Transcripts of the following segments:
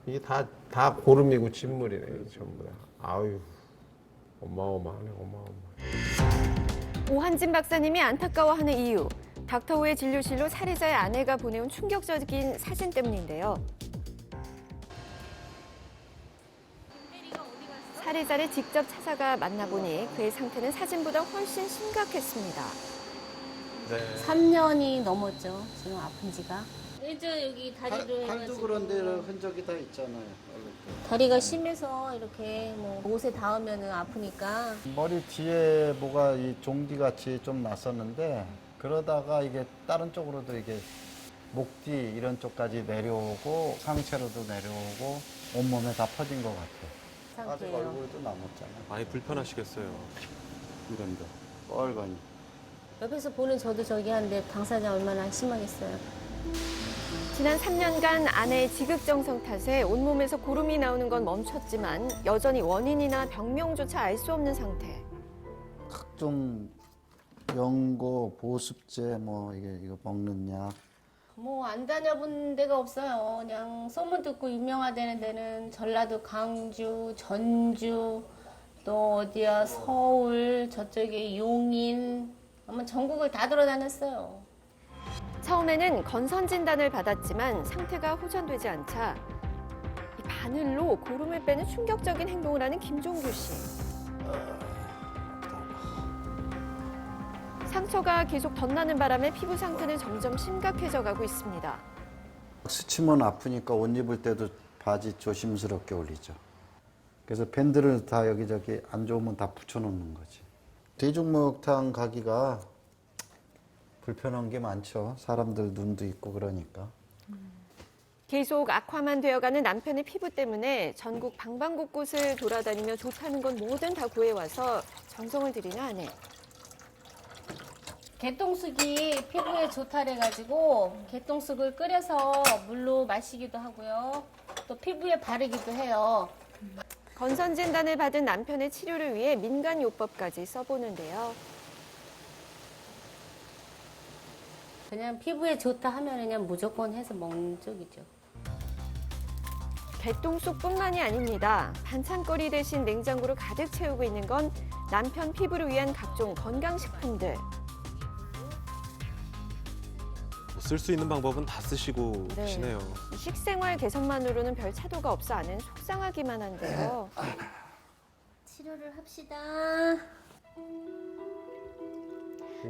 이게 다 고름이고 진물이네, 전부 다. 아유, 어마어마하네, 어마어마해. 오한진 박사님이 안타까워하는 이유. 닥터우의 진료실로 살해자의 아내가 보내온 충격적인 사진 때문인데요. 살해자를 직접 찾아가 만나보니 그의 상태는 사진보다 훨씬 심각했습니다. 네. 3년이 넘었죠. 지금 아픈 지가. 이제 여기 다리를 팔도 해가지고 그런 데는 흔적이 다 있잖아요. 다리가 심해서 이렇게 뭐 옷에 닿으면 아프니까 머리 뒤에 뭐가 이 종기 같이 좀 났었는데 그러다가 이게 다른 쪽으로도 이게 목 뒤 이런 쪽까지 내려오고 상체로도 내려오고 온몸에 다 퍼진 것 같아요. 아직 상태예요. 얼굴도 남았잖아요. 많이 불편하시겠어요. 이런 데 빨간이. 옆에서 보는 저도 저기 한데 당사자 얼마나 심하겠어요. 지난 3년간 아내의 지극정성 탓에 온몸에서 고름이 나오는 건 멈췄지만 여전히 원인이나 병명조차 알 수 없는 상태. 각종 연고, 보습제 뭐 이거 먹는 약. 뭐 안 다녀본 데가 없어요. 그냥 소문 듣고 유명하다는 데는 전라도 강주, 전주, 또 어디야 서울, 저쪽에 용인, 아마 전국을 다 돌아다녔어요. 처음에는 건선 진단을 받았지만 상태가 호전되지 않자 이 바늘로 고름을 빼는 충격적인 행동을 하는 김종규 씨. 상처가 계속 덧나는 바람에 피부 상태는 점점 심각해져 가고 있습니다. 스치면 아프니까 옷 입을 때도 바지 조심스럽게 올리죠. 그래서 밴드를 다 여기저기 안 좋으면 다 붙여놓는 거지. 대중목욕탕 가기가 불편한 게 많죠. 사람들 눈도 있고 그러니까. 계속 악화만 되어가는 남편의 피부 때문에 전국 방방곳곳을 돌아다니며 좋다는 건 뭐든 다 구해와서 정성을 들이는 아내. 개똥쑥이 피부에 좋다래가지고 개똥쑥을 끓여서 물로 마시기도 하고요. 또 피부에 바르기도 해요. 건선 진단을 받은 남편의 치료를 위해 민간 요법까지 써보는데요. 그냥 피부에 좋다 하면 그냥 무조건 해서 먹는 쪽이죠. 개똥쑥뿐만이 아닙니다. 반찬거리 대신 냉장고를 가득 채우고 있는 건 남편 피부를 위한 각종 건강식품들. 쓸 수 있는 방법은 다 쓰시고 네. 계시네요. 이 식생활 개선만으로는 별 차도가 없어 아내는 속상하기만 한데요. 치료를 합시다.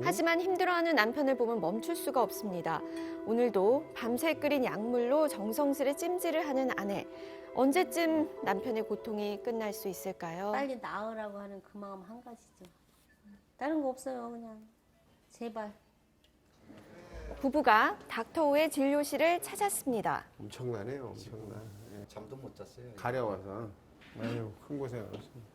하지만 힘들어하는 남편을 보면 멈출 수가 없습니다. 오늘도 밤새 끓인 약물로 정성스레 찜질을 하는 아내. 언제쯤 남편의 고통이 끝날 수 있을까요? 빨리 나으라고 하는 그 마음 한 가지죠. 다른 거 없어요, 그냥. 제발. 부부가 닥터우의 진료실을 찾았습니다. 엄청나네요, 엄청나. 예. 잠도 못 잤어요. 가려워서. 아유, 큰 고생하셨습니다.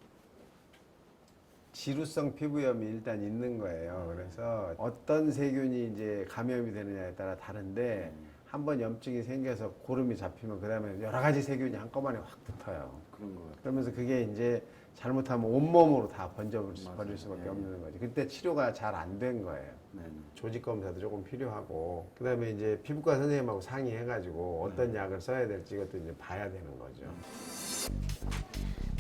지루성 피부염이 일단 있는 거예요. 그래서 어떤 세균이 이제 감염이 되느냐에 따라 다른데 한번 염증이 생겨서 고름이 잡히면 그다음에 여러 가지 세균이 한꺼번에 확 붙어요. 그런 거 같아요. 그러면서 그게 이제 잘못하면 온몸으로 다 번져버릴 수밖에 없는 거지. 그때 치료가 잘 안 된 거예요. 네네. 조직 검사도 조금 필요하고 그다음에 이제 피부과 선생님하고 상의해가지고 어떤 약을 써야 될지 이것도 이제 봐야 되는 거죠.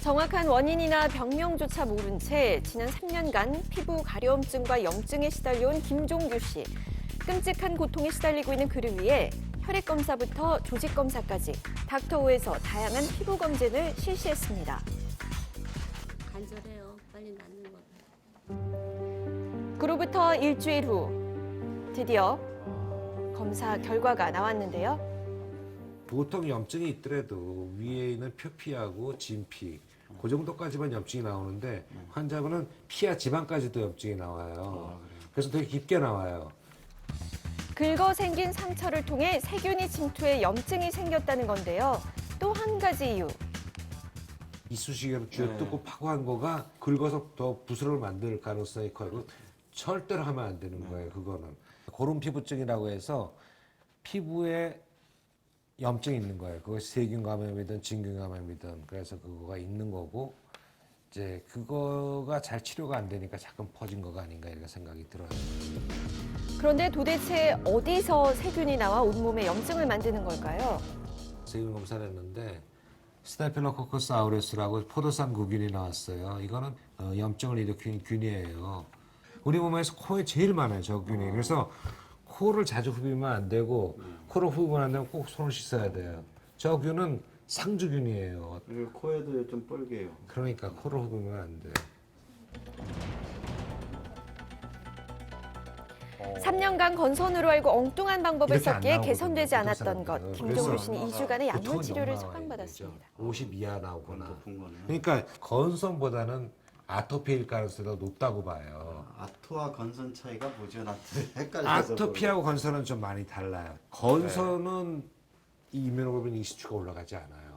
정확한 원인이나 병명조차 모른 채 지난 3년간 피부 가려움증과 염증에 시달려온 김종규 씨. 끔찍한 고통에 시달리고 있는 그를 위해 혈액 검사부터 조직 검사까지 닥터우에서 다양한 피부 검진을 실시했습니다. 간절해요. 빨리 낫는 거. 그로부터 일주일 후 드디어 검사 결과가 나왔는데요. 보통 염증이 있더라도 위에 있는 표피하고 진피 그 정도까지만 염증이 나오는데 환자분은 피와 지방까지도 염증이 나와요. 그래서 되게 깊게 나와요. 긁어 생긴 상처를 통해 세균이 침투해 염증이 생겼다는 건데요. 또 한 가지 이유. 이쑤시개로 쥐어 뜯고 파고 한 거가 긁어서 더 부스러를 만들 가능성이 커요. 절대로 하면 안 되는 거예요. 그거는 고름 피부증이라고 해서 피부에 염증이 있는 거예요. 그것이 세균 감염이든 진균 감염이든 그래서 그거가 있는 거고 이제 그거가 잘 치료가 안 되니까 자꾸 퍼진 거가 아닌가 이렇게 생각이 들어요. 그런데 도대체 어디서 세균이 나와 온몸에 염증을 만드는 걸까요? 세균 검사를 했는데 스테필로코커스 아우레스라고 포도산 구균이 나왔어요. 이거는 염증을 일으키는 균이에요. 우리 몸에서 코에 제일 많아요, 저 균이. 그래서 코를 자주 후비면 안 되고 코를 후비면 안 되면 꼭 손을 씻어야 돼요. 저 균은 상주균이에요. 그리고 코에도 좀 뻘개요. 그러니까 코를 후비면 안 돼요. 3년간 건선으로 알고 엉뚱한 방법을 이렇게 안 썼기에 나오거든요, 개선되지 보통 않았던 것. 사람들은. 김종규 그래서 씨는 2주간의 약물 보통은 치료를 0 나와야 처방받았습니다. 되죠. 50 이하 나오거나. 높은 거네요. 그러니까 건선보다는 아토피일 가능성이 더 높다고 봐요. 아토와 건선 차이가 뭐죠? 나 헷갈려서. 아토피하고 건선은 좀 많이 달라요. 건선은 이 이뮤노글로빈 수치가 올라가지 않아요.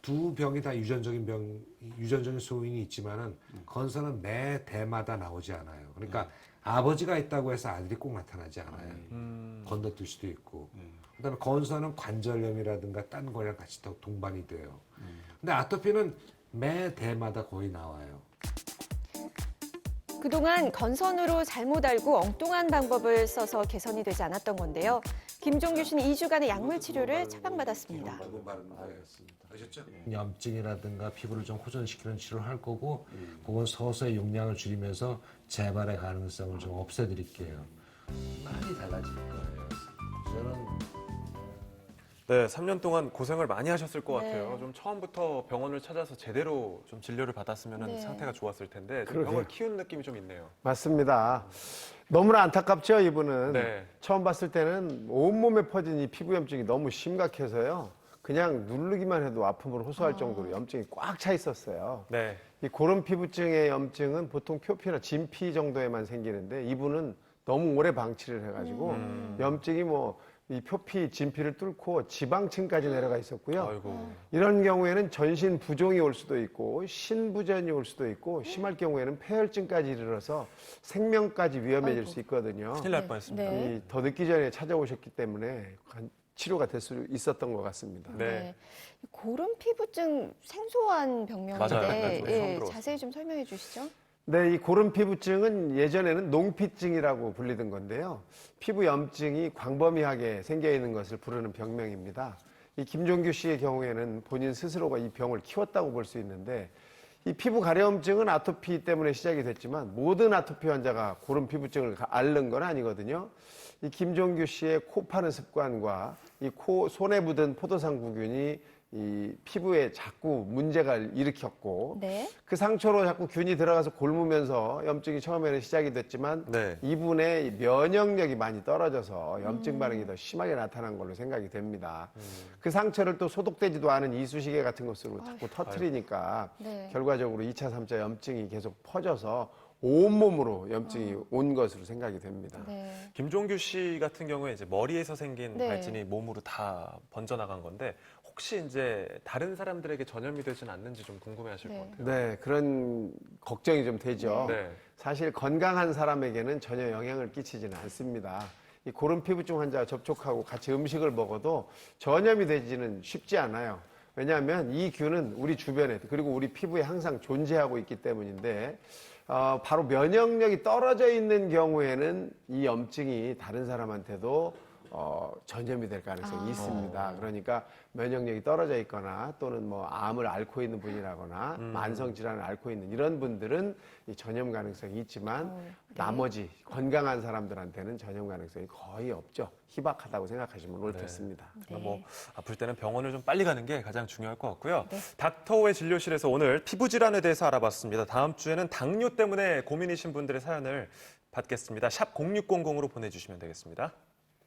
두 병이 다 유전적인 소인이 있지만은 건선은 매 대마다 나오지 않아요. 그러니까 아버지가 있다고 해서 아들이 꼭 나타나지 않아요. 건너뛸 수도 있고. 그다음에 건선은 관절염이라든가 딴 거랑 같이 더 동반이 돼요. 근데 아토피는 매 대마다 거의 나와요. 그동안 건선으로 잘못 알고 엉뚱한 방법을 써서 개선이 되지 않았던 건데요. 김종규 씨는 2주간의 약물 치료를 처방받았습니다. 두번 바르는 거예요. 아셨죠? 염증이라든가 피부를 좀 호전시키는 치료를 할 거고 그건 서서히 용량을 줄이면서 재발의 가능성을 좀 없애드릴게요. 많이 달라질 거예요. 저는 네, 3년 동안 고생을 많이 하셨을 것 네. 같아요. 좀 처음부터 병원을 찾아서 제대로 좀 진료를 받았으면 네. 상태가 좋았을 텐데 좀 그러게요. 병을 키운 느낌이 좀 있네요. 맞습니다. 너무나 안타깝죠, 이분은. 네. 처음 봤을 때는 온몸에 퍼진 이 피부염증이 너무 심각해서요. 그냥 누르기만 해도 아픔을 호소할 정도로 염증이 꽉 차 있었어요. 네. 이 고름 피부증의 염증은 보통 표피나 진피 정도에만 생기는데 이분은 너무 오래 방치를 해가지고 염증이 뭐 이 표피, 진피를 뚫고 지방층까지 내려가 있었고요. 아이고. 이런 경우에는 전신 부종이 올 수도 있고 신부전이 올 수도 있고 심할 경우에는 폐혈증까지 이르러서 생명까지 위험해질 수 있거든요. 큰일 날 뻔했습니다. 네. 이 더 늦기 전에 찾아오셨기 때문에 치료가 될 수 있었던 것 같습니다. 네. 고름 피부증 생소한 병명인데 맞아요. 처음 예, 들어봤어요. 자세히 좀 설명해 주시죠. 네, 이 고름 피부증은 예전에는 농피증이라고 불리던 건데요. 피부 염증이 광범위하게 생겨 있는 것을 부르는 병명입니다. 이 김종규 씨의 경우에는 본인 스스로가 이 병을 키웠다고 볼 수 있는데 이 피부 가려움증은 아토피 때문에 시작이 됐지만 모든 아토피 환자가 고름 피부증을 앓는 건 아니거든요. 이 김종규 씨의 코 파는 습관과 이 손에 묻은 포도상 구균이 이 피부에 자꾸 문제를 일으켰고 네. 그 상처로 자꾸 균이 들어가서 곪으면서 염증이 처음에는 시작이 됐지만 네. 이분의 면역력이 많이 떨어져서 염증 반응이 더 심하게 나타난 걸로 생각이 됩니다. 그 상처를 또 소독되지도 않은 이쑤시개 같은 것으로 자꾸 터트리니까 네. 결과적으로 2차, 3차 염증이 계속 퍼져서 온몸으로 염증이 온 것으로 생각이 됩니다. 네. 김종규 씨 같은 경우에 이제 머리에서 생긴 네. 발진이 몸으로 다 번져나간 건데 혹시 이제 다른 사람들에게 전염이 되진 않는지 좀 궁금해하실 네. 것 같아요. 네, 그런 걱정이 좀 되죠. 네. 사실 건강한 사람에게는 전혀 영향을 끼치지는 않습니다. 이 고름 피부증 환자와 접촉하고 같이 음식을 먹어도 전염이 되지는 쉽지 않아요. 왜냐하면 이 균은 우리 주변에 그리고 우리 피부에 항상 존재하고 있기 때문인데 바로 면역력이 떨어져 있는 경우에는 이 염증이 다른 사람한테도 전염이 될 가능성이 있습니다. 그러니까 면역력이 떨어져 있거나 또는 뭐 암을 앓고 있는 분이라거나 만성 질환을 앓고 있는 이런 분들은 이 전염 가능성이 있지만 나머지 건강한 사람들한테는 전염 가능성이 거의 없죠. 희박하다고 생각하시면 옳겠습니다. 그러니까 뭐 아플 때는 병원을 좀 빨리 가는 게 가장 중요할 것 같고요. 닥터우의 진료실에서 오늘 피부 질환에 대해서 알아봤습니다. 다음 주에는 당뇨 때문에 고민이신 분들의 사연을 받겠습니다. 샵 0600으로 보내주시면 되겠습니다.